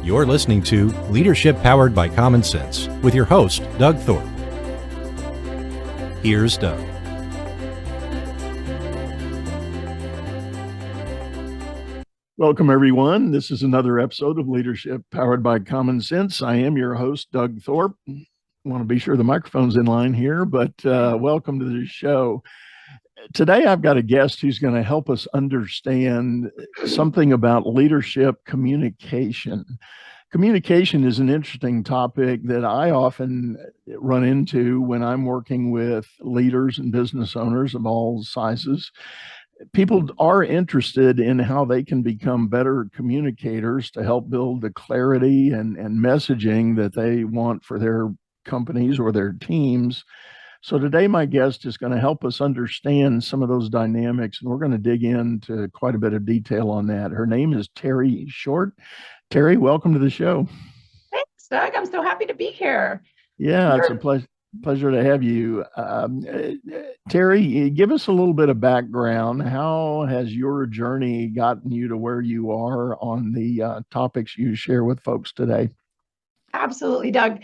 You're listening to Leadership Powered by Common Sense with your host, Doug Thorpe. Here's Doug. Welcome, everyone. This is another episode of Leadership Powered by Common Sense. I am your host, Doug Thorpe. I want to be sure the microphone's in line here, but welcome to the show. Today, I've got a guest who's going to help us understand something about leadership communication. Communication is an interesting topic that I often run into when I'm working with leaders and business owners of all sizes. People are interested in how they can become better communicators to help build the clarity and messaging that they want for their companies or their teams. So today, my guest is going to help us understand some of those dynamics, and we're going to dig into quite a bit of detail on that. Her name is Terry Short. Terry, welcome to the show. Thanks, Doug. I'm so happy to be here. Yeah, it's a pleasure to have you. Terry, give us a little bit of background. How has your journey gotten you to where you are on the topics you share with folks today? Absolutely, Doug.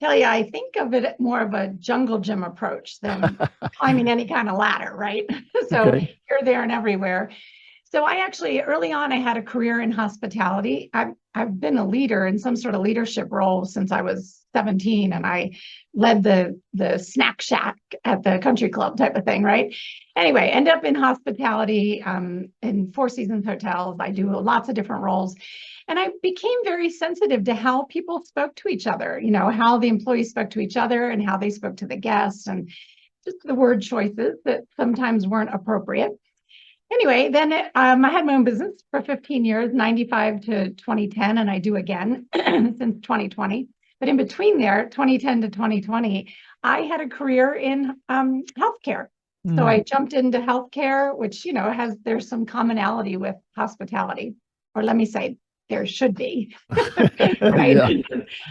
Tell you, I think of it more of a jungle gym approach than climbing any kind of ladder, right? So Okay. Here, there, and everywhere. So I actually, early on, I had a career in hospitality. I've been a leader in some sort of leadership role since I was 17, and I led the snack shack at the country club type of thing, right? Anyway, end up in hospitality in Four Seasons hotels. I do lots of different roles. And I became very sensitive to how people spoke to each other, how the employees spoke to each other and how they spoke to the guests, and just the word choices that sometimes weren't appropriate. Anyway, then I had my own business for 15 years, 95 to 2010, and I do again since 2020. But in between there, 2010 to 2020, I had a career in healthcare. So I jumped into healthcare, which, there's some commonality with hospitality, or let me say, there should be. Right?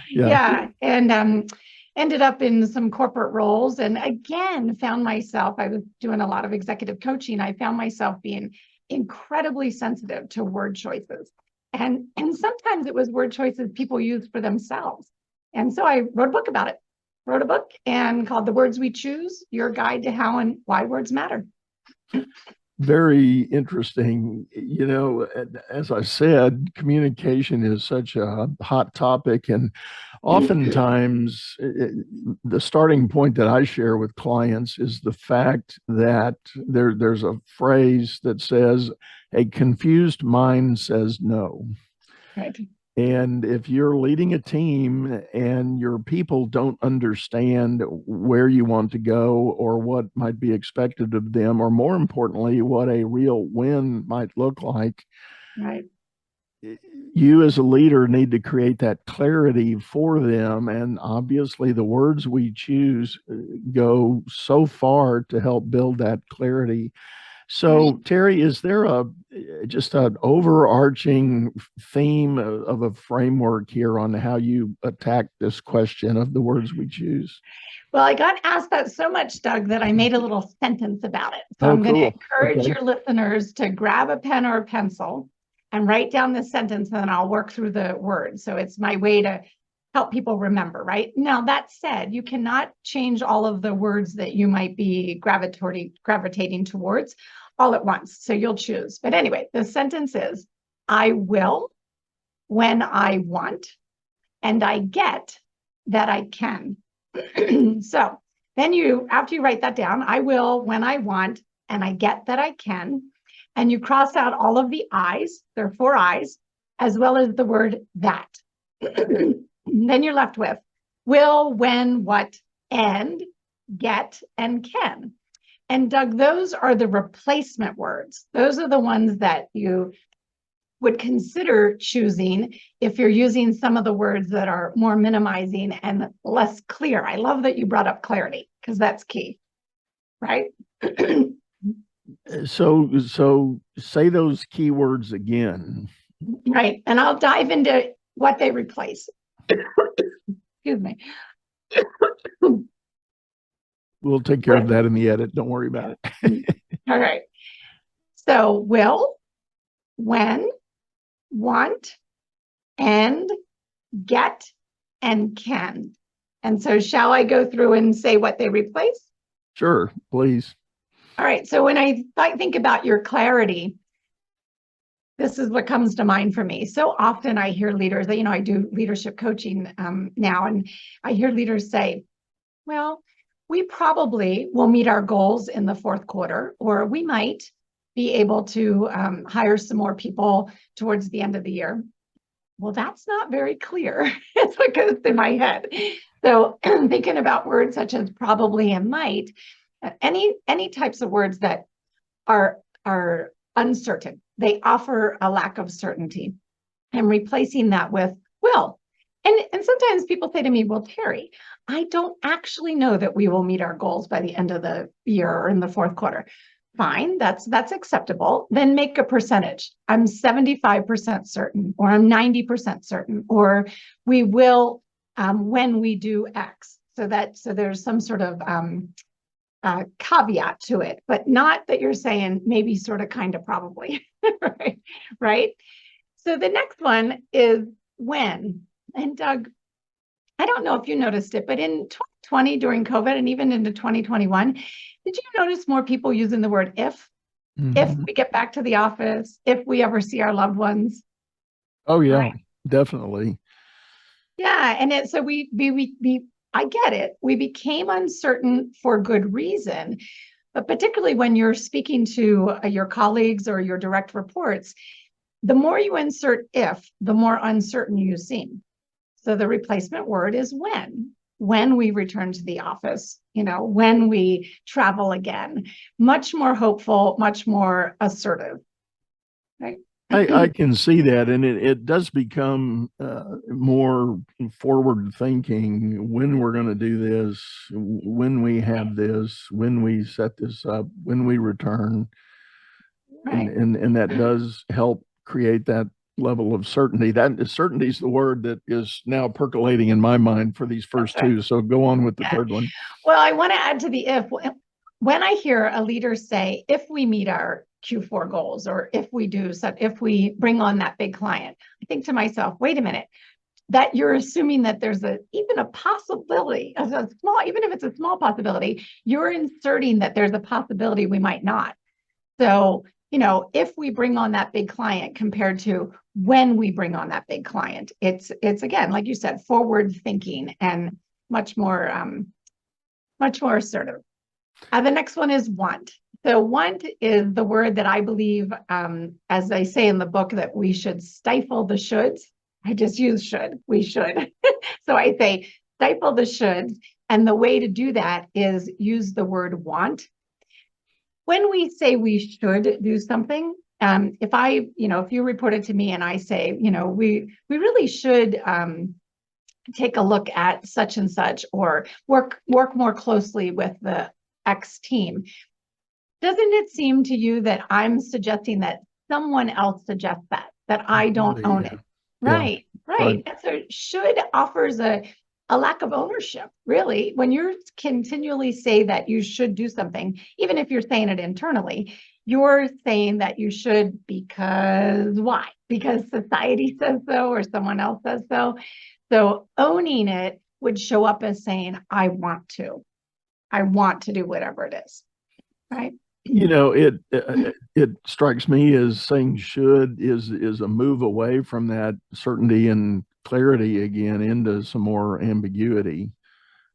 Yeah. And ended up in some corporate roles, and again found myself, I was doing a lot of executive coaching. I found myself being incredibly sensitive to word choices. And sometimes it was word choices people use for themselves. And so I wrote a book about it. Wrote a book and called The Words We Choose, Your Guide to How and Why Words Matter. Very interesting. As I said, communication is such a hot topic, and oftentimes the starting point that I share with clients is the fact that there's a phrase that says, a confused mind says no. Right. And if you're leading a team and your people don't understand where you want to go or what might be expected of them, or more importantly, what a real win might look like, right, you as a leader need to create that clarity for them. And obviously the words we choose go so far to help build that clarity. So, Terry, is there just an overarching theme of a framework here on how you attack this question of the words we choose? Well, I got asked that so much, Doug, that I made a little sentence about it. So I'm going to encourage your listeners to grab a pen or a pencil and write down this sentence, and then I'll work through the words. So it's my way to help people remember, right? Now, that said, you cannot change all of the words that you might be gravitating towards all at once. So you'll choose. But anyway, the sentence is, I will when I want, and I get that I can. So then after you write that down, I will when I want, and I get that I can. And you cross out all of the I's, there are 4 I's, as well as the word that. Then you're left with will, when, what, and, get, and can. And Doug, those are the replacement words. Those are the ones that you would consider choosing if you're using some of the words that are more minimizing and less clear. I love that you brought up clarity, because that's key, right? So say those keywords again. Right. And I'll dive into what they replace. Excuse me. We'll take care of that in the edit. Don't worry about it. All right. So will, when, want, and, get, and can. And so shall I go through and say what they replace? Sure, please. All right. So when I think about your clarity, this is what comes to mind for me. So often I hear leaders that, I do leadership coaching now, and I hear leaders say, well, we probably will meet our goals in the fourth quarter, or we might be able to hire some more people towards the end of the year. Well, that's not very clear. It's what goes through my head. So thinking about words such as probably and might, any types of words that are uncertain, they offer a lack of certainty, and replacing that with will. And sometimes people say to me, well, Terry, I don't actually know that we will meet our goals by the end of the year or in the fourth quarter. Fine, that's acceptable. Then make a percentage. I'm 75% certain, or I'm 90% certain, or we will when we do X. So there's some sort of caveat to it, but not that you're saying maybe, sort of, kind of, probably, right? So the next one is when. And Doug, I don't know if you noticed it, but in 2020 during COVID and even into 2021, did you notice more people using the word if? Mm-hmm. If we get back to the office, if we ever see our loved ones. Oh yeah, right? Definitely. Yeah, and so we I get it. We became uncertain for good reason, but particularly when you're speaking to your colleagues or your direct reports, the more you insert if, the more uncertain you seem. So the replacement word is when we return to the office, when we travel again, much more hopeful, much more assertive, right? I can see that, and it does become more forward thinking when we're going to do this, when we have this, when we set this up, when we return, Right. and that does help create that level of certainty. That certainty is the word that is now percolating in my mind for these first two. So go on with the third one. Well, I want to add to the if. When I hear a leader say, if we meet our Q4 goals, or if we bring on that big client, I think to myself, wait a minute, that you're assuming that there's even a possibility, even if it's a small possibility, you're inserting that there's a possibility we might not. So, if we bring on that big client compared to when we bring on that big client, it's again, like you said, forward thinking and much more assertive. The next one is want. So want is the word that I believe, as I say in the book, that we should stifle the shoulds. I just use should. We should. So I say stifle the shoulds. And the way to do that is use the word want. When we say we should do something, if you report it to me and I say, we really should take a look at such and such, or work more closely with the X team. Doesn't it seem to you that I'm suggesting that someone else suggests that I don't own it? Right. And so should offers a lack of ownership, really. When you're continually say that you should do something, even if you're saying it internally, you're saying that you should because why? Because society says so, or someone else says so. So owning it would show up as saying, I want to do whatever it is, right? It strikes me as saying should is a move away from that certainty and clarity again into some more ambiguity.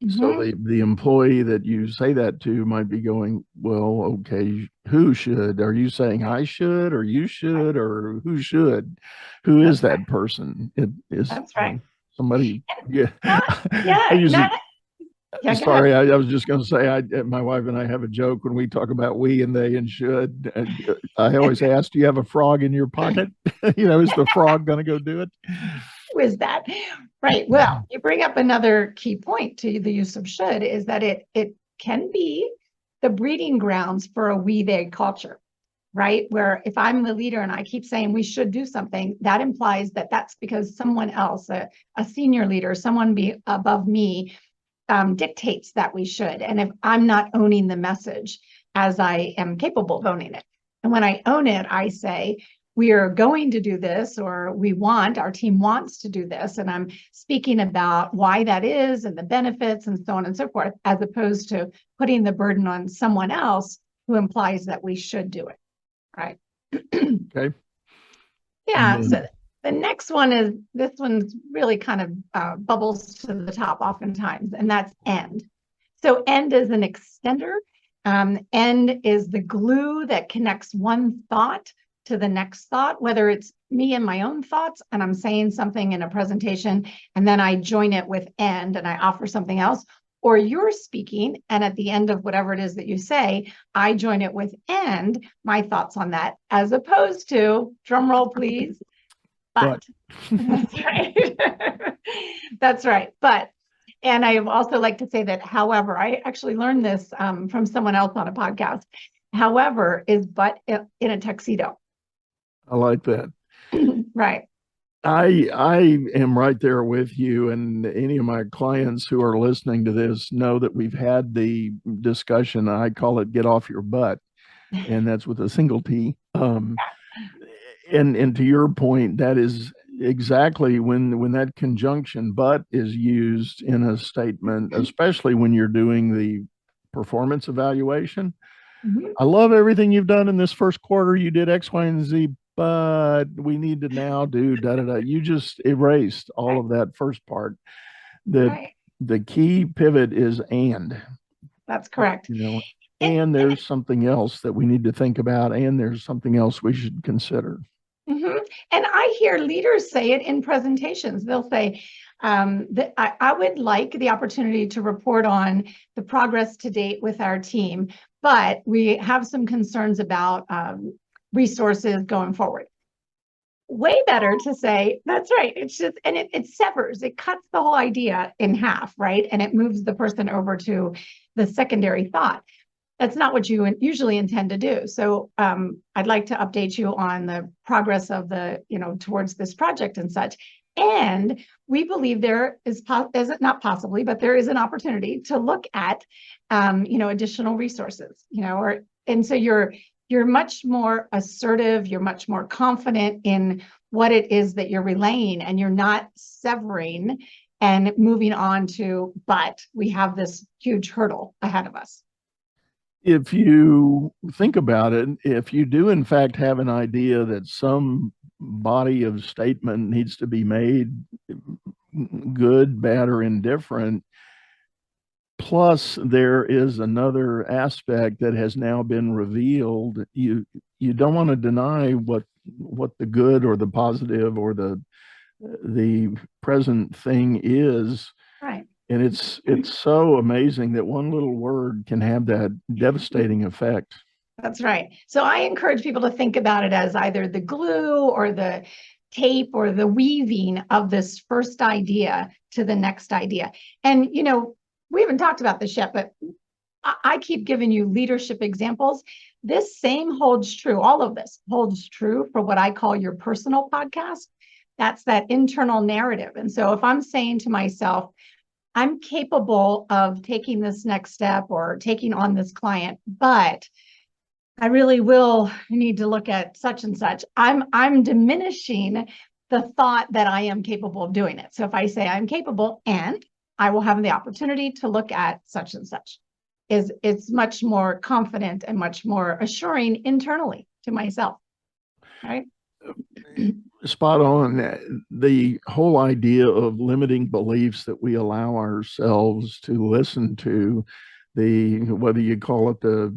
Mm-hmm. So the employee that you say that to might be going, well, okay, who should? Are you saying I should, or you should, or who should? Who is that person? It is. That's right. Somebody. Yeah. Sorry, I was just going to say, my wife and I have a joke when we talk about we and they and should. I always ask, do you have a frog in your pocket? Is the frog going to go do it? Who is that? Right. Well, you bring up another key point to the use of should, is that it can be the breeding grounds for a we-they culture, right? Where if I'm the leader and I keep saying we should do something, that implies that that's because someone else, a senior leader, someone above me, dictates that we should. And if I'm not owning the message as I am capable of owning it, and when I own it, I say, we are going to do this, or our team wants to do this. And I'm speaking about why that is and the benefits and so on and so forth, as opposed to putting the burden on someone else who implies that we should do it. Right. Okay. Yeah. So the next one is, this one's really kind of bubbles to the top oftentimes, and that's end. So end is an extender. End is the glue that connects one thought to the next thought, whether it's me and my own thoughts, and I'm saying something in a presentation, and then I join it with end and I offer something else, or you're speaking, and at the end of whatever it is that you say, I join it with end, my thoughts on that, as opposed to, drum roll please, but. That's right. That's right. But, and I also like to say that, however, I actually learned this from someone else on a podcast. However is but in a tuxedo. I like that. Right. I am right there with you, and any of my clients who are listening to this know that we've had the discussion. I call it "get off your butt," and that's with a single T. And to your point, that is exactly when that conjunction "but" is used in a statement, especially when you're doing the performance evaluation. Mhm. I love everything you've done in this first quarter. You did X, Y, and Z, but we need to now do da da da. You just erased all of that first part. Right. The key pivot is and. That's correct. And there's something else that we need to think about, and there's something else we should consider. Mm-hmm. And I hear leaders say it in presentations. They'll say that I would like the opportunity to report on the progress to date with our team, but we have some concerns about resources going forward. Way better to say, that's right. It's just, and it severs, it cuts the whole idea in half, right? And it moves the person over to the secondary thought. That's not what you usually intend to do. So I'd like to update you on the progress of towards this project and such. And we believe there is not possibly, but there is an opportunity to look at, additional resources, and so you're much more assertive, you're much more confident in what it is that you're relaying, and you're not severing and moving on to, but we have this huge hurdle ahead of us. If you think about it, if you do in fact have an idea that some body of statement needs to be made, good, bad, or indifferent, plus there is another aspect that has now been revealed, you don't want to deny what the good or the positive or the present thing is. Right. And it's so amazing that one little word can have that devastating effect. That's right. So I encourage people to think about it as either the glue or the tape or the weaving of this first idea to the next idea. And, we haven't talked about this yet, but I keep giving you leadership examples. This same holds true. All of this holds true for what I call your personal podcast. That's that internal narrative. And so if I'm saying to myself, I'm capable of taking this next step or taking on this client, but I really will need to look at such and such, I'm diminishing the thought that I am capable of doing it. So if I say I'm capable and I will have the opportunity to look at such and such, it's much more confident and much more assuring internally to myself, right? Spot on. The whole idea of limiting beliefs that we allow ourselves to listen to, whether you call it the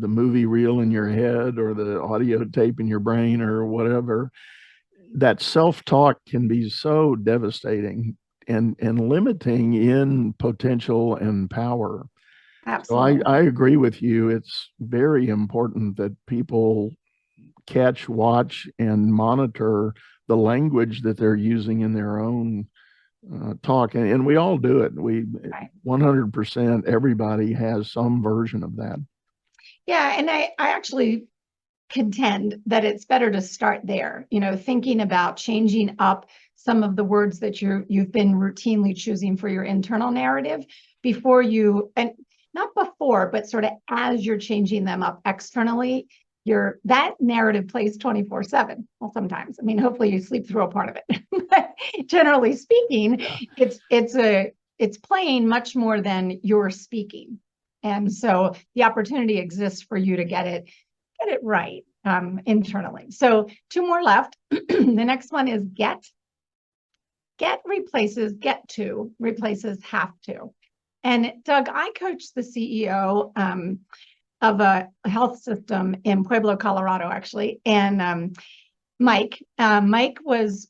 movie reel in your head or the audio tape in your brain or whatever, that self-talk can be so devastating and limiting in potential and power. Absolutely. So I agree with you. It's very important that people catch, watch, and monitor the language that they're using in their own talk. And we all do it. Right. 100%, everybody has some version of that. Yeah. And I actually contend that it's better to start there, thinking about changing up some of the words that you've been routinely choosing for your internal narrative before you, and not before, but sort of as you're changing them up externally. that narrative plays 24/7. Well, sometimes. I mean, hopefully you sleep through a part of it. But generally speaking, it's playing much more than you're speaking. And so the opportunity exists for you to get it right internally. So 2 more left. The next one is get. Get to replaces have to. And Doug, I coached the CEO of a health system in Pueblo, Colorado, actually. And Mike was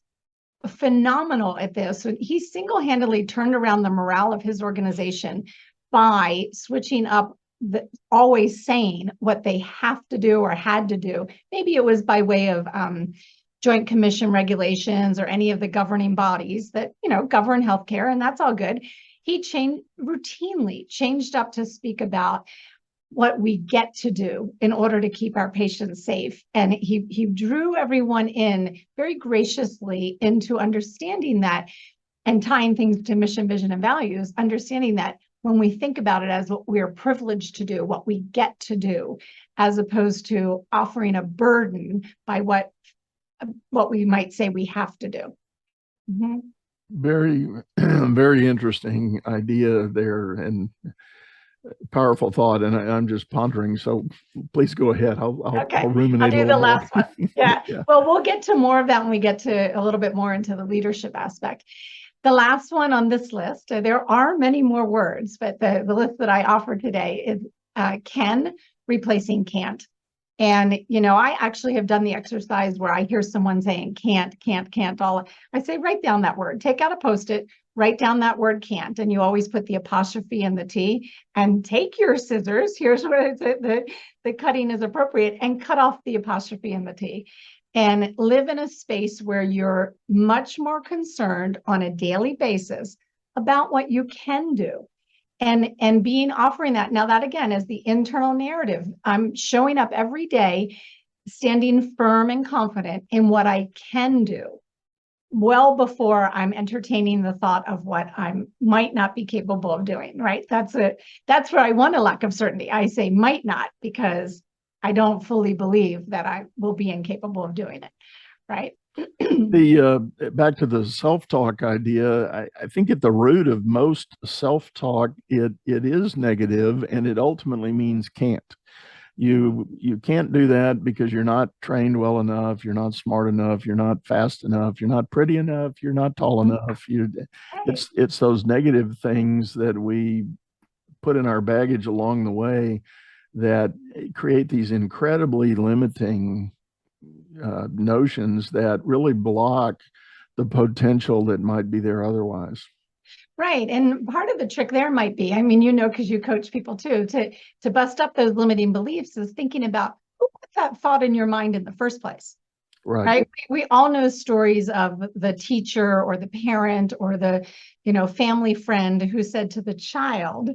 phenomenal at this. He single-handedly turned around the morale of his organization by switching up always saying what they have to do or had to do. Maybe it was by way of Joint Commission regulations or any of the governing bodies that, govern healthcare, and that's all good. He routinely changed up to speak about what we get to do in order to keep our patients safe. And he drew everyone in very graciously into understanding that and tying things to mission, vision, and values, understanding that when we think about it as what we're privileged to do, what we get to do, as opposed to offering a burden by what we might say we have to do. Mm-hmm. Very, very interesting idea there, and powerful thought. And I'm just pondering. So please go ahead. I'll ruminate. I'll do the last one. Yeah. Yeah. Well, we'll get to more of that when we get to a little bit more into the leadership aspect. The last one on this list, there are many more words, but the list that I offer today is can replacing can't. And, I actually have done the exercise where I hear someone saying can't, I say, write down that word, take out a Post-it, write down that word can't. And you always put the apostrophe and the T, and take your scissors. Here's where the cutting is appropriate, and cut off the apostrophe and the T. And live in a space where you're much more concerned on a daily basis about what you can do. And offering that. Now that again is the internal narrative. I'm showing up every day, standing firm and confident in what I can do, well before I'm entertaining the thought of what I might not be capable of doing, right? That's where I want a lack of certainty. I say might not, because I don't fully believe that I will be incapable of doing it, right? Back to the self-talk idea, I think at the root of most self-talk, it is negative, and it ultimately means can't. You can't do that because you're not trained well enough, you're not smart enough, you're not fast enough, you're not pretty enough, you're not tall enough. It's those negative things that we put in our baggage along the way that create these incredibly limiting notions that really block the potential that might be there otherwise. Right. And part of the trick there might be, because you coach people too, to bust up those limiting beliefs is thinking about who put that thought in your mind in the first place. Right. We all know stories of the teacher or the parent or the, family friend who said to the child,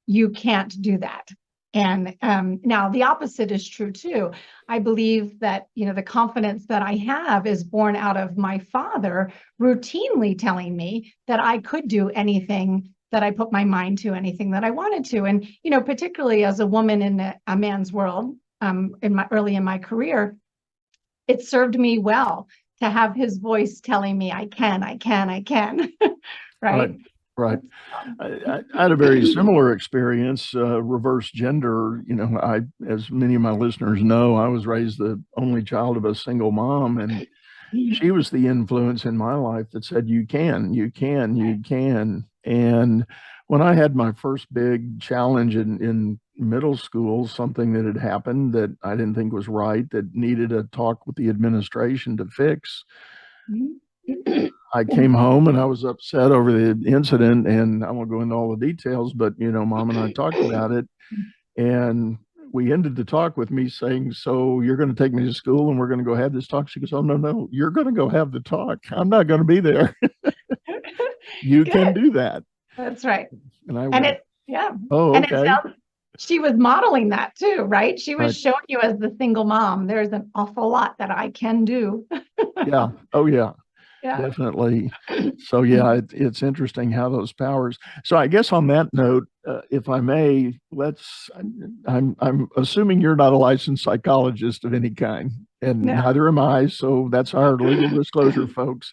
you can't do that. And now the opposite is true too. I believe that, the confidence that I have is born out of my father routinely telling me that I could do anything that I put my mind to, anything that I wanted to. And, particularly as a woman in a man's world, early in my career, it served me well to have his voice telling me I can. Right. Right. I had a very similar experience, reverse gender. As many of my listeners know, I was raised the only child of a single mom, and she was the influence in my life that said, you can. And when I had my first big challenge in middle school, something that had happened that I didn't think was right, that needed a talk with the administration to fix, I came home and I was upset over the incident, and I won't go into all the details, but Mom and I talked about it, and we ended the talk with me saying, so you're going to take me to school and we're going to go have this talk? She goes, oh, no, you're going to go have the talk. I'm not going to be there. You can do that. That's right. And I went, Oh, okay. And she was modeling that too, right? She was showing you as the single mom, there's an awful lot that I can do. Yeah. Oh, yeah. Yeah. Definitely. So, it's interesting how those powers. So I guess on that note, if I may, I'm assuming you're not a licensed psychologist of any kind, and No. neither am I. So that's our legal disclosure, folks.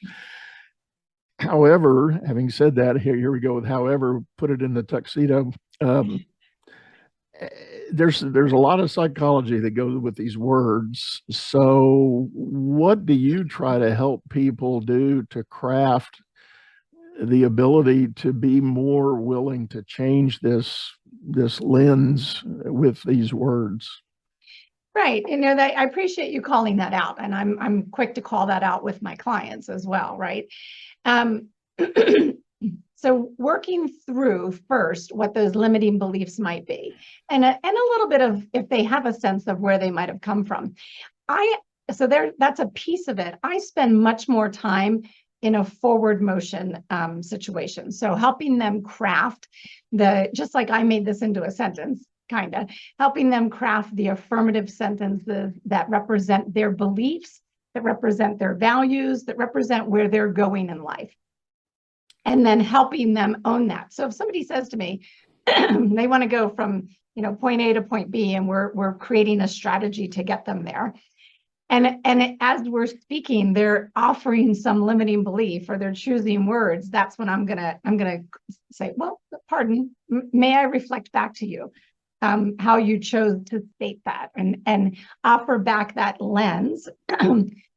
However, having said that, here we go with however, put it in the tuxedo. Um, there's a lot of psychology that goes with these words. So what do you try to help people do to craft the ability to be more willing to change this lens with these words? Right. That I appreciate you calling that out. And I'm quick to call that out with my clients as well, right? Um, so working through first what those limiting beliefs might be, and a little bit of if they have a sense of where they might have come from. That's a piece of it. I spend much more time in a forward motion situation. So helping them craft just like I made this into a sentence, kind of helping them craft the affirmative sentences that represent their beliefs, that represent their values, that represent where they're going in life. And then helping them own that. So if somebody says to me, they want to go from point A to point B, and we're creating a strategy to get them there. And as we're speaking, they're offering some limiting belief or they're choosing words. That's when I'm gonna say, well, pardon, may I reflect back to you how you chose to state that, and offer back that lens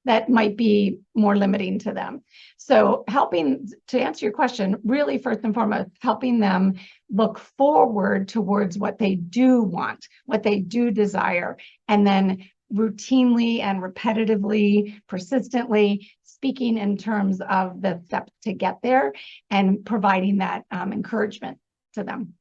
that might be more limiting to them. So helping to answer your question, really first and foremost, helping them look forward towards what they do want, what they do desire, and then routinely and repetitively, persistently speaking in terms of the steps to get there and providing that encouragement to them.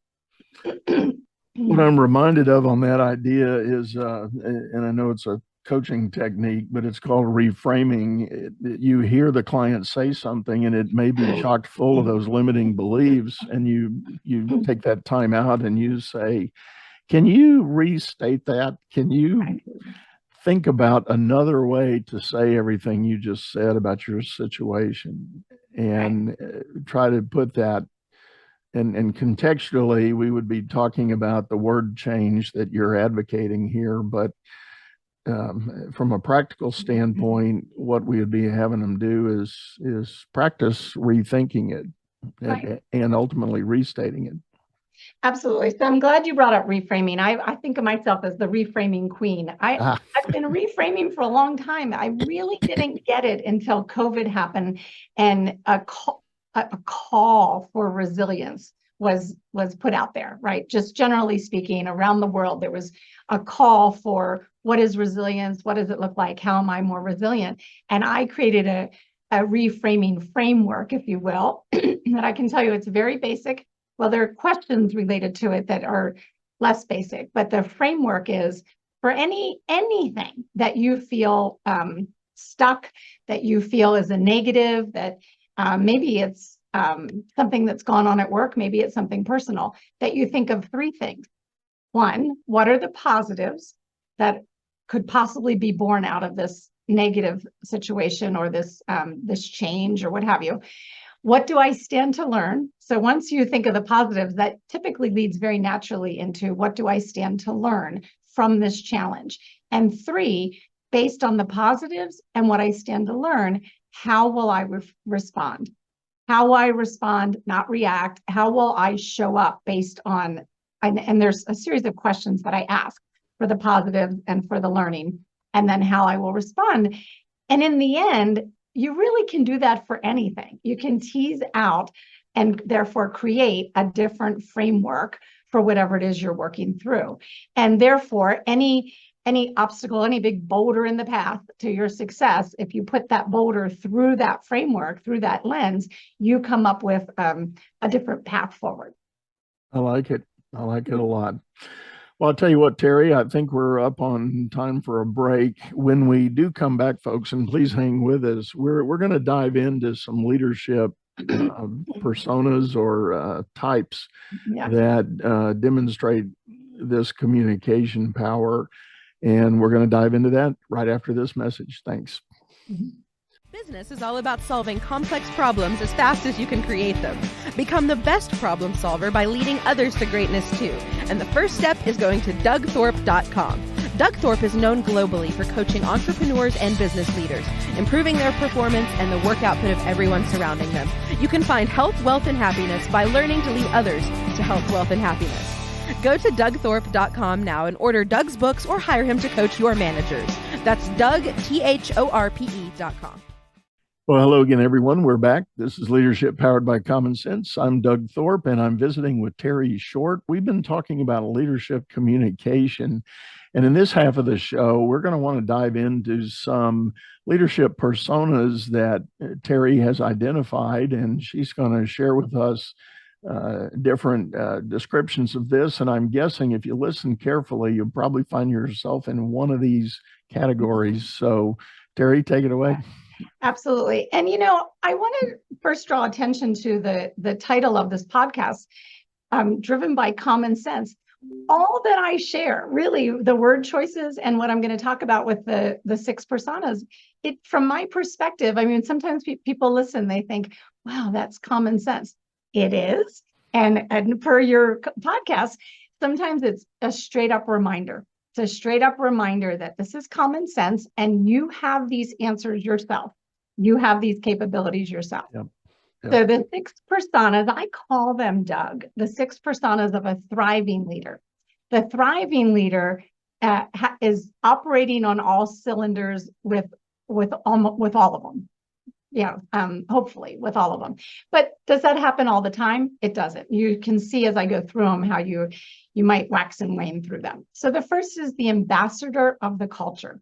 What I'm reminded of on that idea is, and I know it's a coaching technique, but it's called reframing. You hear the client say something and it may be chock full of those limiting beliefs, and you take that time out and you say, can you restate that? Can you think about another way to say everything you just said about your situation, and try to put that. And contextually, we would be talking about the word change that you're advocating here, but from a practical standpoint, what we would be having them do is practice rethinking it and ultimately restating it. Absolutely. So I'm glad you brought up reframing. I think of myself as the reframing queen. I've been reframing for a long time. I really didn't get it until COVID happened, and a call for resilience was put out there, right? Just generally speaking, around the world, there was a call for what is resilience? What does it look like? How am I more resilient? And I created a reframing framework, if you will, that I can tell you it's very basic. Well, there are questions related to it that are less basic, but the framework is for anything that you feel stuck, that you feel is a negative, that maybe it's something that's gone on at work, maybe it's something personal, that you think of three things. One, what are the positives that could possibly be born out of this negative situation or this change or what have you? What do I stand to learn? So once you think of the positives, that typically leads very naturally into what do I stand to learn from this challenge? And three, based on the positives and what I stand to learn, how will I respond? How will I respond, not react? How will I show up based on, and there's a series of questions that I ask for the positives and for the learning, and then how I will respond. And in the end, you really can do that for anything. You can tease out and therefore create a different framework for whatever it is you're working through. And therefore, any obstacle, any big boulder in the path to your success, if you put that boulder through that framework, through that lens, you come up with a different path forward. I like it. I like it a lot. Well, I'll tell you what, Terry, I think we're up on time for a break. When we do come back, folks, and please hang with us, we're going to dive into some leadership personas or types that demonstrate this communication power. And we're going to dive into that right after this message. Thanks. Visit Business is all about solving complex problems as fast as you can create them. Become the best problem solver by leading others to greatness too. And the first step is going to DougThorpe.com. Doug Thorpe is known globally for coaching entrepreneurs and business leaders, improving their performance and the work output of everyone surrounding them. You can find health, wealth, and happiness by learning to lead others to health, wealth, and happiness. Go to DougThorpe.com now and order Doug's books or hire him to coach your managers. That's DougThorpe.com. Well, hello again, everyone. We're back. This is Leadership Powered by Common Sense. I'm Doug Thorpe, and I'm visiting with Terry Short. We've been talking about leadership communication. And in this half of the show, we're going to want to dive into some leadership personas that Terry has identified, and she's going to share with us different descriptions of this. And I'm guessing if you listen carefully, you'll probably find yourself in one of these categories. So, Terry, take it away. Absolutely. And, I want to first draw attention to the title of this podcast, Driven by Common Sense. All that I share, really, the word choices and what I'm going to talk about with the 6 personas, from my perspective, sometimes people listen, they think, wow, that's common sense. It is. And per your podcast, sometimes it's a straight up reminder. It's a straight up reminder that this is common sense and you have these answers yourself. You have these capabilities yourself. Yep. Yep. So the 6 personas, I call them, Doug, the 6 personas of a thriving leader. The thriving leader is operating on all cylinders with all of them. Hopefully with all of them. But does that happen all the time? It doesn't. You can see as I go through them how you might wax and wane through them. So the first is the ambassador of the culture.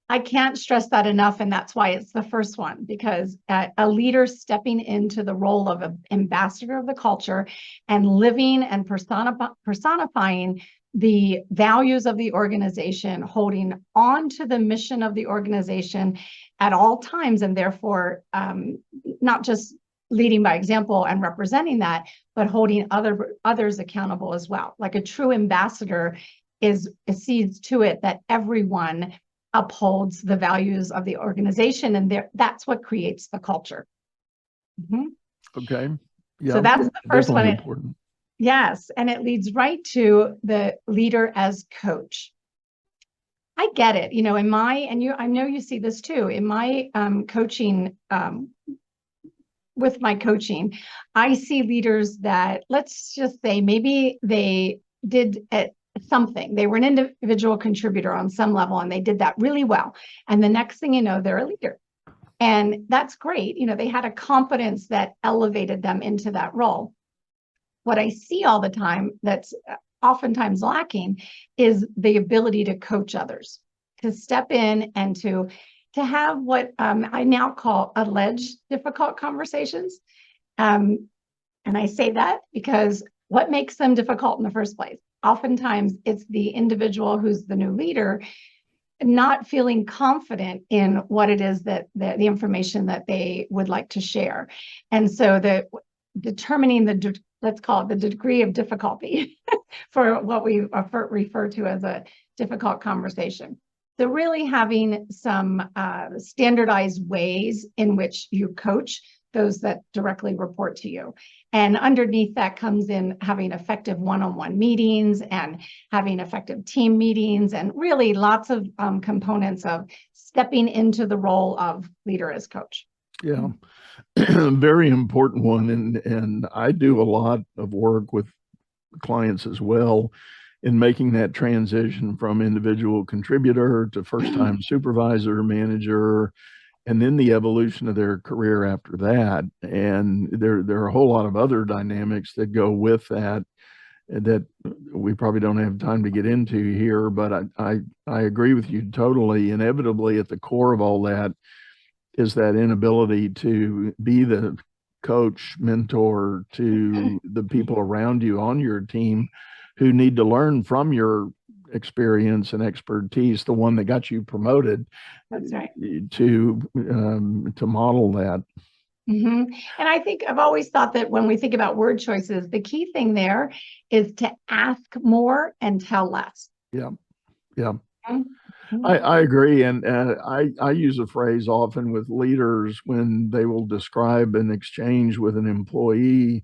I can't stress that enough, and that's why it's the first one, because a leader stepping into the role of an ambassador of the culture and living and personifying the values of the organization, holding on to the mission of the organization at all times, and therefore not just leading by example and representing that, but holding others accountable as well. Like a true ambassador sees to it that everyone upholds the values of the organization, and that's what creates the culture. Mm-hmm. Okay. Yeah. So that's the first one. Important. Yes, and it leads right to the leader as coach. I get it. I know you see this too in my coaching. With my coaching, I see leaders that, let's just say, maybe they did something. They were an individual contributor on some level, and they did that really well. And the next thing you know, they're a leader. And that's great. They had a competence that elevated them into that role. What I see all the time that's oftentimes lacking is the ability to coach others, to step in and to have what I now call alleged difficult conversations. And I say that because what makes them difficult in the first place? Oftentimes it's the individual who's the new leader not feeling confident in what it is that the information that they would like to share. And so determining let's call it the degree of difficulty for what we refer to as a difficult conversation. So really having some standardized ways in which you coach those that directly report to you. And underneath that comes in having effective one-on-one meetings and having effective team meetings, and really lots of components of stepping into the role of leader as coach. Yeah, very important one. And I do a lot of work with clients as well in making that transition from individual contributor to first-time supervisor, manager, and then the evolution of their career after that. And there are a whole lot of other dynamics that go with that we probably don't have time to get into here, but I agree with you totally. Inevitably, at the core of all that is that inability to be the coach, mentor to the people around you on your team who need to learn from your experience and expertise, the one that got you promoted. That's right. To model that. Mm-hmm. And I think I've always thought that when we think about word choices, the key thing there is to ask more and tell less. Yeah. Yeah. Mm-hmm. I agree. And I use a phrase often with leaders when they will describe an exchange with an employee.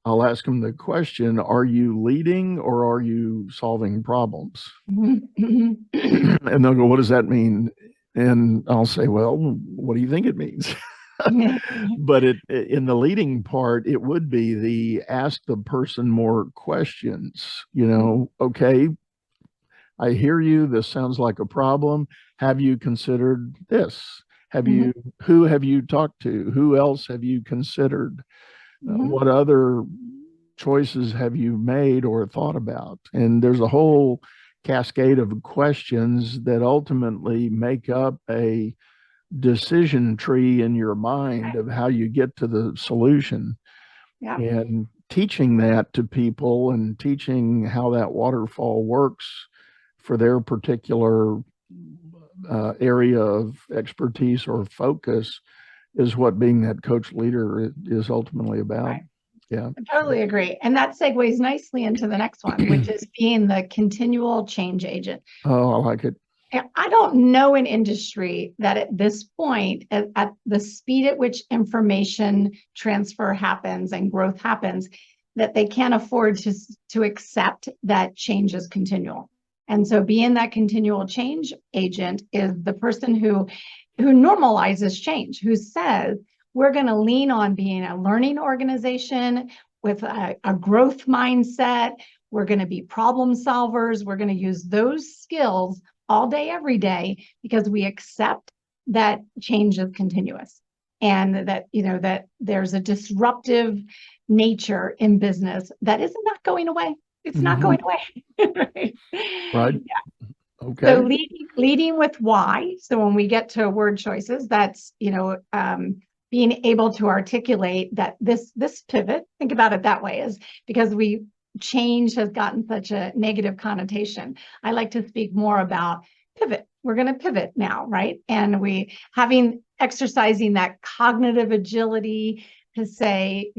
I'll ask them the question, are you leading or are you solving problems? And they'll go, what does that mean? And I'll say, well, what do you think it means? But in the leading part, it would be the ask the person more questions. Okay, I hear you. This sounds like a problem. Have you considered this? Who have you talked to? Who else have you considered? What other choices have you made or thought about? And there's a whole cascade of questions that ultimately make up a decision tree in your mind of how you get to the solution. Yeah. And teaching that to people and teaching how that waterfall works for their particular area of expertise or focus is what being that coach leader is ultimately about. Right. Yeah. I totally agree. And that segues nicely into the next one, which is being the continual change agent. Oh, I like it. I don't know an industry that at this point, at the speed at which information transfer happens and growth happens, that they can't afford to accept that change is continual. And so being that continual change agent is the person who normalizes change, who says, we're going to lean on being a learning organization with a growth mindset. We're going to be problem solvers. We're going to use those skills all day, every day, because we accept that change is continuous and that, that there's a disruptive nature in business that is not going away. It's not going away. Right. Yeah. Okay. So leading with why. So when we get to word choices, that's, being able to articulate that this pivot, think about it that way, is because change has gotten such a negative connotation. I like to speak more about pivot. We're going to pivot now, right? And exercising that cognitive agility to say,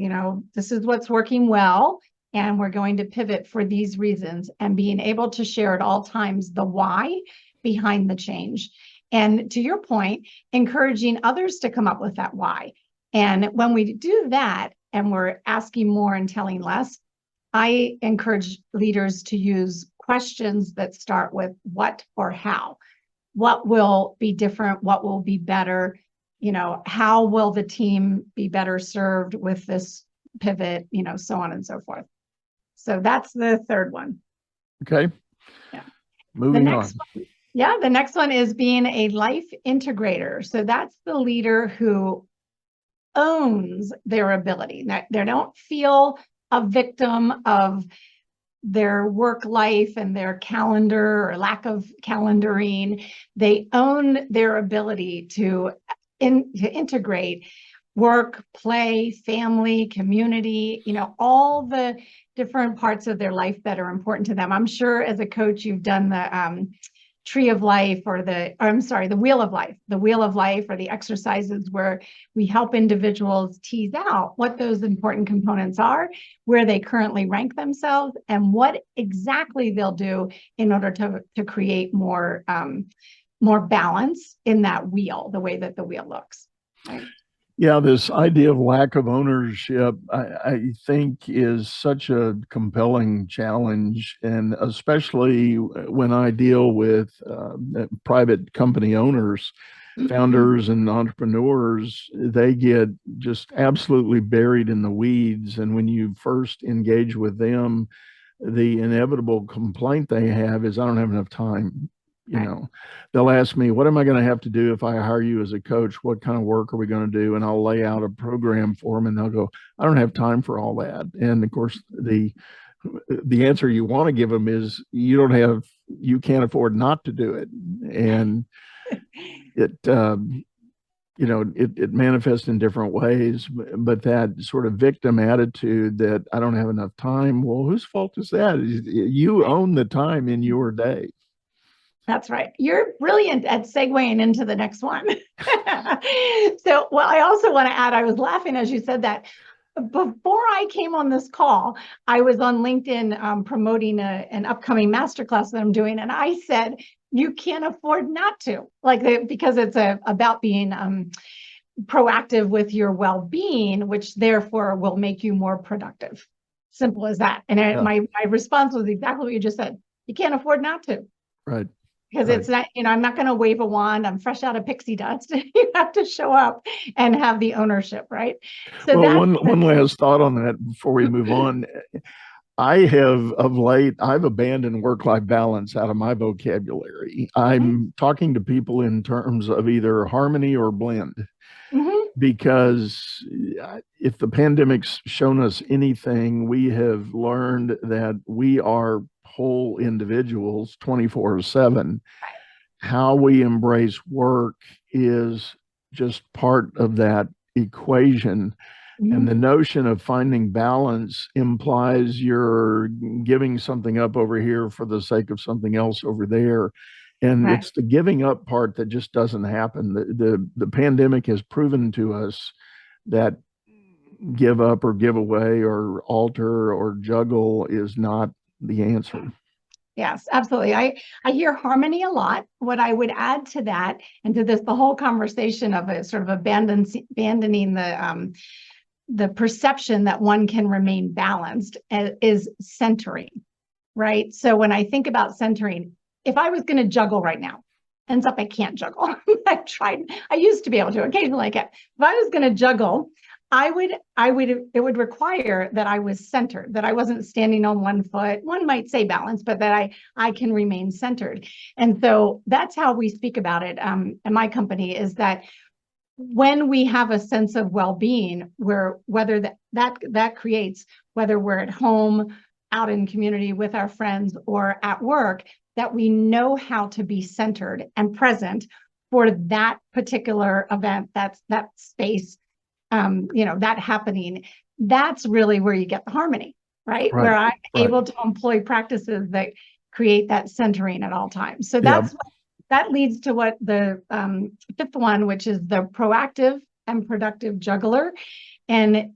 this is what's working well, and we're going to pivot for these reasons, and being able to share at all times the why behind the change. And to your point, encouraging others to come up with that why. And when we do that, and we're asking more and telling less, I encourage leaders to use questions that start with what or how. What will be different? What will be better? How will the team be better served with this pivot? So on and so forth. So that's the third one. Okay. Yeah. Moving on. Yeah, the next one is being a life integrator. So that's the leader who owns their ability. They don't feel a victim of their work life and their calendar or lack of calendaring. They own their ability to integrate work, play, family, community, all the different parts of their life that are important to them. I'm sure as a coach, you've done the tree of life the wheel of life, or the exercises where we help individuals tease out what those important components are, where they currently rank themselves, and what exactly they'll do in order to create more balance in that wheel, the way that the wheel looks. Right? Yeah, this idea of lack of ownership, I think, is such a compelling challenge. And especially when I deal with private company owners, founders and entrepreneurs, they get just absolutely buried in the weeds. And when you first engage with them, the inevitable complaint they have is, I don't have enough time. They'll ask me, what am I going to have to do if I hire you as a coach? What kind of work are we going to do? And I'll lay out a program for them, and they'll go, I don't have time for all that. And of course, the answer you want to give them is, you can't afford not to do it. And it manifests in different ways, but that sort of victim attitude that I don't have enough time. Well, whose fault is that? You own the time in your day. That's right. You're brilliant at segueing into the next one. So, I also want to add, I was laughing as you said that. Before I came on this call, I was on LinkedIn promoting an upcoming masterclass that I'm doing. And I said, you can't afford not to, because it's about being proactive with your well-being, which therefore will make you more productive. Simple as that. And my response was exactly what you just said. You can't afford not to. Right. Because it's not, I'm not going to wave a wand. I'm fresh out of pixie dust. You have to show up and have the ownership, right? So well, one last thought on that before we move on. I have of late, I've abandoned work-life balance out of my vocabulary. I'm talking to people in terms of either harmony or blend. Because if the pandemic's shown us anything, we have learned that we are whole individuals 24/7. How we embrace work is just part of that equation. And the notion of finding balance implies you're giving something up over here for the sake of something else over there. And it's the giving up part that just doesn't happen. The pandemic has proven to us that give up or give away or alter or juggle is not the answer. Yes, absolutely. I hear harmony a lot. What I would add to that, and to this, the whole conversation of a sort of abandoning the perception that one can remain balanced, is centering, right? So when I think about centering, if I was going to juggle right now, ends up I can't juggle. I've tried. I used to be able to. Occasionally I can. If I was going to juggle, it would require that I was centered, that I wasn't standing on one foot. One might say balance, but that I can remain centered. And so that's how we speak about it in my company, is that when we have a sense of well-being, whether that creates, whether we're at home, out in community with our friends, or at work, that we know how to be centered and present for that particular event, that space, that happening. That's really where you get the harmony, right? Where I'm able to employ practices that create that centering at all times. So that leads to what the fifth one, which is the proactive and productive juggler. And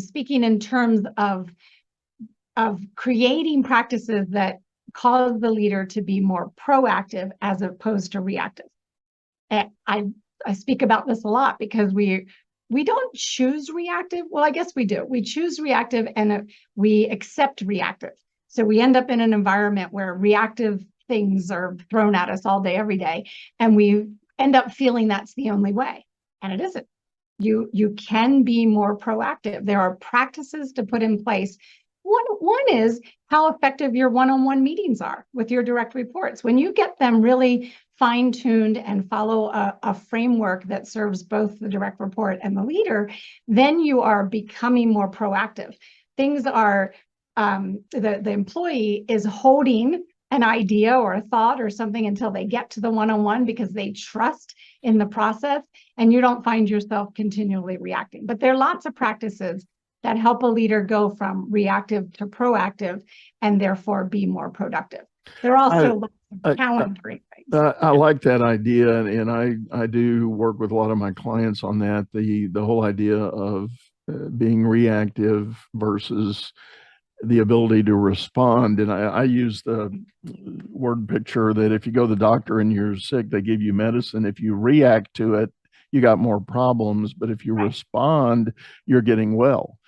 speaking in terms of creating practices that cause the leader to be more proactive as opposed to reactive. And I speak about this a lot because we don't choose reactive. Well, I guess we do. We choose reactive and we accept reactive. So we end up in an environment where reactive things are thrown at us all day, every day. And we end up feeling that's the only way. And it isn't. You can be more proactive. There are practices to put in place. One is how effective your one-on-one meetings are with your direct reports. When you get them really fine-tuned and follow a framework that serves both the direct report and the leader, then you are becoming more proactive. Things are, the employee is holding an idea or a thought or something until they get to the one-on-one because they trust in the process, and you don't find yourself continually reacting. But there are lots of practices that help a leader go from reactive to proactive and therefore be more productive. There are also lots of countering things. I like that idea, and I do work with a lot of my clients on that. The whole idea of being reactive versus the ability to respond. And I use the word picture that if you go to the doctor and you're sick, they give you medicine. If you react to it, you got more problems. But if you respond, you're getting well.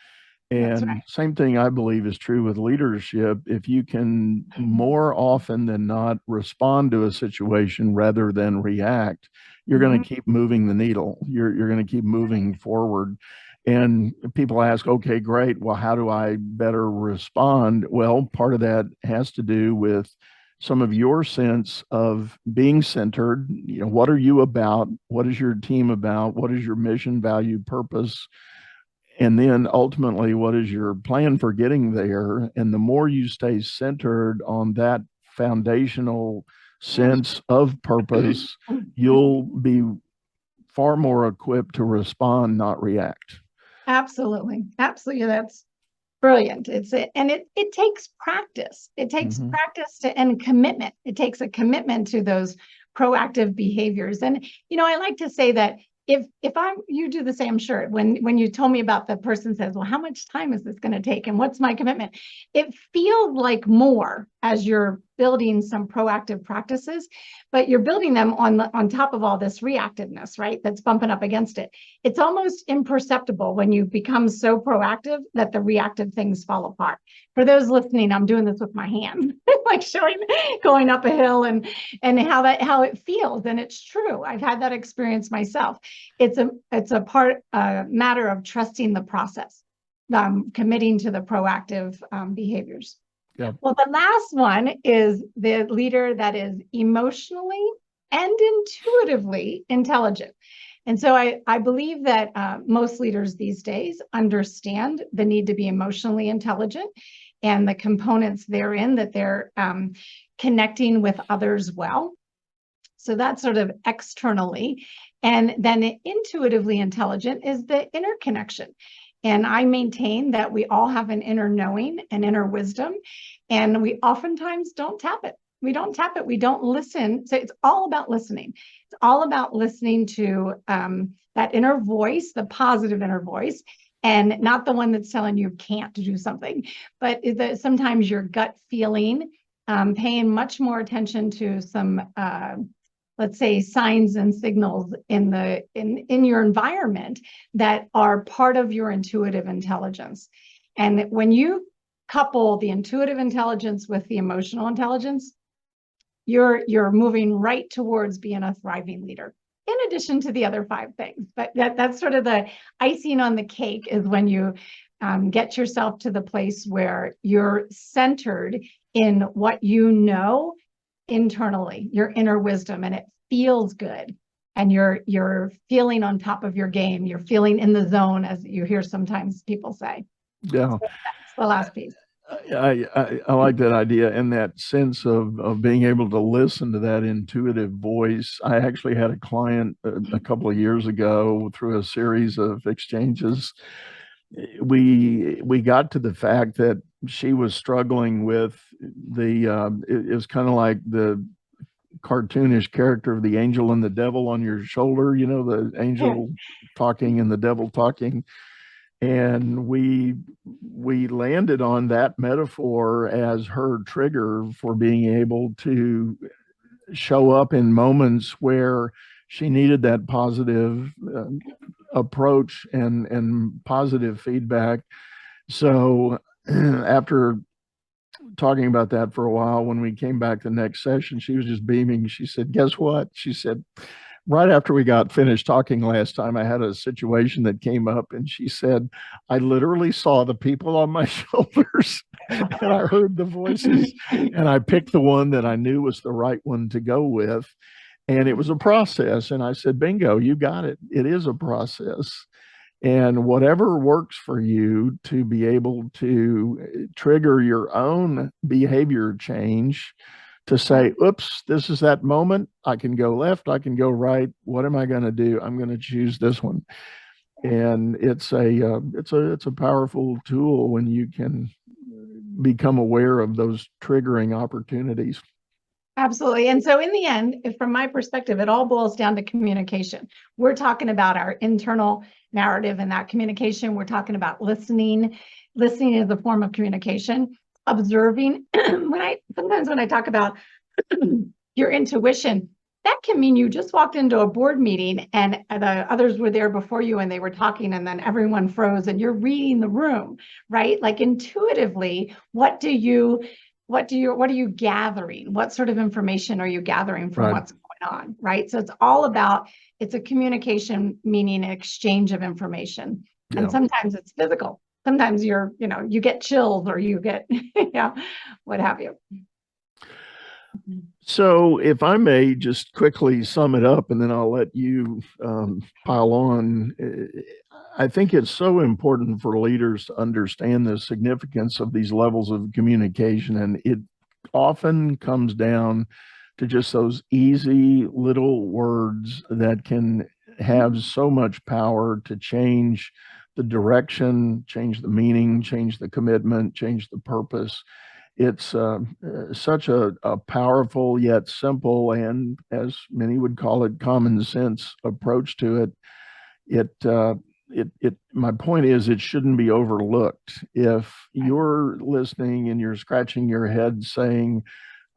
And same thing I believe is true with leadership. If you can more often than not respond to a situation rather than react, you're going to keep moving the needle. You're going to keep moving forward. And people ask, okay, great. Well, how do I better respond? Well, part of that has to do with some of your sense of being centered. What are you about? What is your team about? What is your mission, value, purpose? And then ultimately, what is your plan for getting there? And the more you stay centered on that foundational sense of purpose, you'll be far more equipped to respond, not react. Absolutely. Absolutely. That's brilliant. It takes practice. It takes practice and commitment. It takes a commitment to those proactive behaviors. And, I like to say that if you do the same, sure. When you told me about the person says, well, how much time is this going to take? And what's my commitment? It feels like more as you're building some proactive practices, but you're building them on top of all this reactiveness, right? That's bumping up against it. It's almost imperceptible when you become so proactive that the reactive things fall apart. For those listening, I'm doing this with my hand, like showing going up a hill and how it feels. And it's true. I've had that experience myself. It's a matter of trusting the process, committing to the proactive behaviors. Yeah. Well, the last one is the leader that is emotionally and intuitively intelligent. And so I believe that most leaders these days understand the need to be emotionally intelligent and the components therein, that they're connecting with others well. So that's sort of externally. And then intuitively intelligent is the inner connection. And I maintain that we all have an inner knowing, an inner wisdom, and we oftentimes don't tap it. We don't tap it. We don't listen. So it's all about listening. It's all about listening to that inner voice, the positive inner voice, and not the one that's telling you can't do something, but sometimes your gut feeling, paying much more attention to some let's say signs and signals in your environment that are part of your intuitive intelligence. And when you couple the intuitive intelligence with the emotional intelligence, you're moving right towards being a thriving leader, in addition to the other 5 things. But that's sort of the icing on the cake, is when you get yourself to the place where you're centered in what you know internally, your inner wisdom, and it feels good, and you're feeling on top of your game, you're feeling in the zone, as you hear sometimes people say. Yeah. So that's the last piece. I like that idea, and that sense of being able to listen to that intuitive voice. I actually had a client a couple of years ago, through a series of exchanges. We got to the fact that she was struggling with it was kind of like the cartoonish character of the angel and the devil on your shoulder, the angel talking and the devil talking. And we landed on that metaphor as her trigger for being able to show up in moments where she needed that positive approach and positive feedback. So after talking about that for a while, when we came back the next session, she was just beaming. She said, "Guess what?" She said, "Right after we got finished talking last time, I had a situation that came up," and she said, "I literally saw the people on my shoulders and I heard the voices, and I picked the one that I knew was the right one to go with. And it was a process." And I said, "Bingo, you got it. It is a process. And whatever works for you to be able to trigger your own behavior change, to say, oops, this is that moment. I can go left, I can go right. What am I going to do? I'm going to choose this one." And it's a powerful tool when you can become aware of those triggering opportunities. Absolutely. And so in the end, from my perspective, it all boils down to communication. We're talking about our internal narrative and that communication. We're talking about listening. Listening is a form of communication. Observing. Sometimes when I talk about your intuition, that can mean you just walked into a board meeting and the others were there before you and they were talking, and then everyone froze and you're reading the room, right? Like intuitively, what are you gathering? What sort of information are you gathering from what's going on, right? So it's a communication, meaning an exchange of information. Yeah. And sometimes it's physical. Sometimes you get chills, or you get, what have you. So if I may just quickly sum it up, and then I'll let you pile on. I think it's so important for leaders to understand the significance of these levels of communication. And it often comes down to just those easy little words that can have so much power to change the direction, change the meaning, change the commitment, change the purpose. It's such a powerful yet simple, and as many would call it, common sense approach to it. my point is it shouldn't be overlooked. If you're listening and you're scratching your head saying,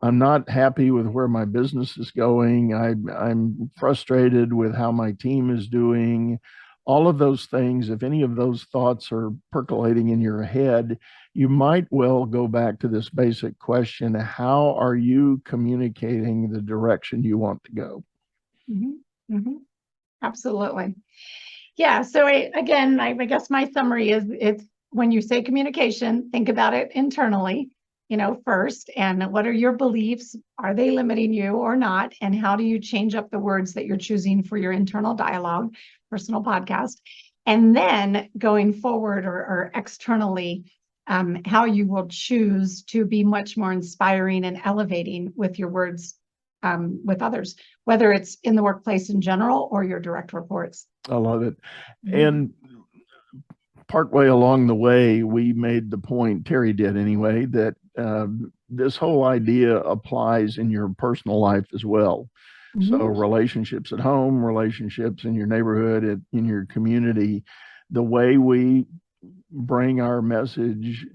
I'm not happy with where my business is going, I'm frustrated with how my team is doing, all of those things, if any of those thoughts are percolating in your head, you might well go back to this basic question: how are you communicating the direction you want to go? Mm-hmm. Mm-hmm. Absolutely. Yeah. So again, I guess my summary is, it's when you say communication, think about it internally, first, and what are your beliefs? Are they limiting you or not? And how do you change up the words that you're choosing for your internal dialogue, personal podcast? And then going forward or externally, how you will choose to be much more inspiring and elevating with your words with others, whether it's in the workplace in general or your direct reports. I love it. And partway along the way, we made the point, Terry did anyway, that this whole idea applies in your personal life as well. So relationships at home, relationships in your neighborhood, in your community, the way we bring our message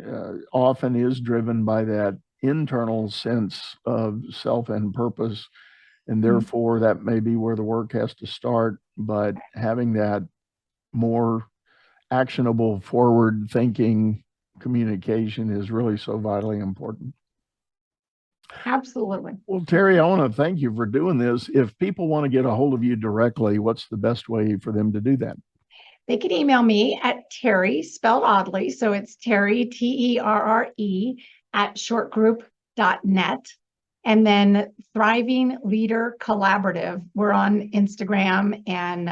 often is driven by that internal sense of self and purpose. And therefore, that may be where the work has to start. But having that more actionable, forward thinking communication is really so vitally important. Absolutely. Well, Terry, I want to thank you for doing this. If people want to get a hold of you directly, what's the best way for them to do that? They can email me at Terry, spelled oddly. So it's Terry, TERRE, at shortgroup.net. And then Thriving Leader Collaborative. We're on Instagram and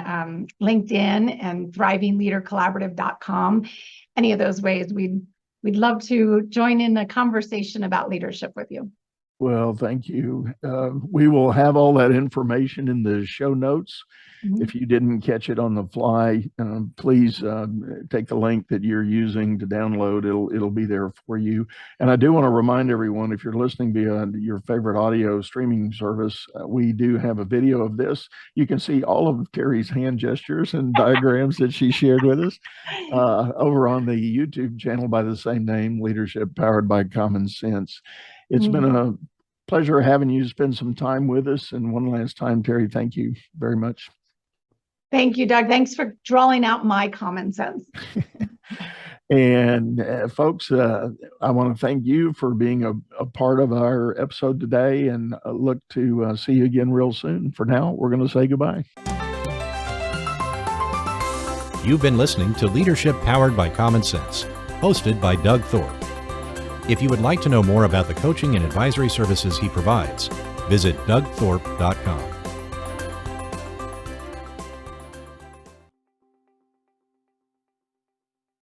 LinkedIn and thrivingleadercollaborative.com. Any of those ways, we'd love to join in a conversation about leadership with you. Well, thank you. We will have all that information in the show notes. If you didn't catch it on the fly, please take the link that you're using to download. It'll be there for you. And I do want to remind everyone, if you're listening via your favorite audio streaming service, we do have a video of this. You can see all of Terry's hand gestures and diagrams that she shared with us over on the YouTube channel by the same name, Leadership Powered by Common Sense. It's been a pleasure having you spend some time with us. And one last time, Terry, thank you very much. Thank you, Doug. Thanks for drawing out my common sense. And folks, I want to thank you for being a part of our episode today, and look to see you again real soon. For now, we're going to say goodbye. You've been listening to Leadership Powered by Common Sense, hosted by Doug Thorpe. If you would like to know more about the coaching and advisory services he provides, visit dougthorpe.com.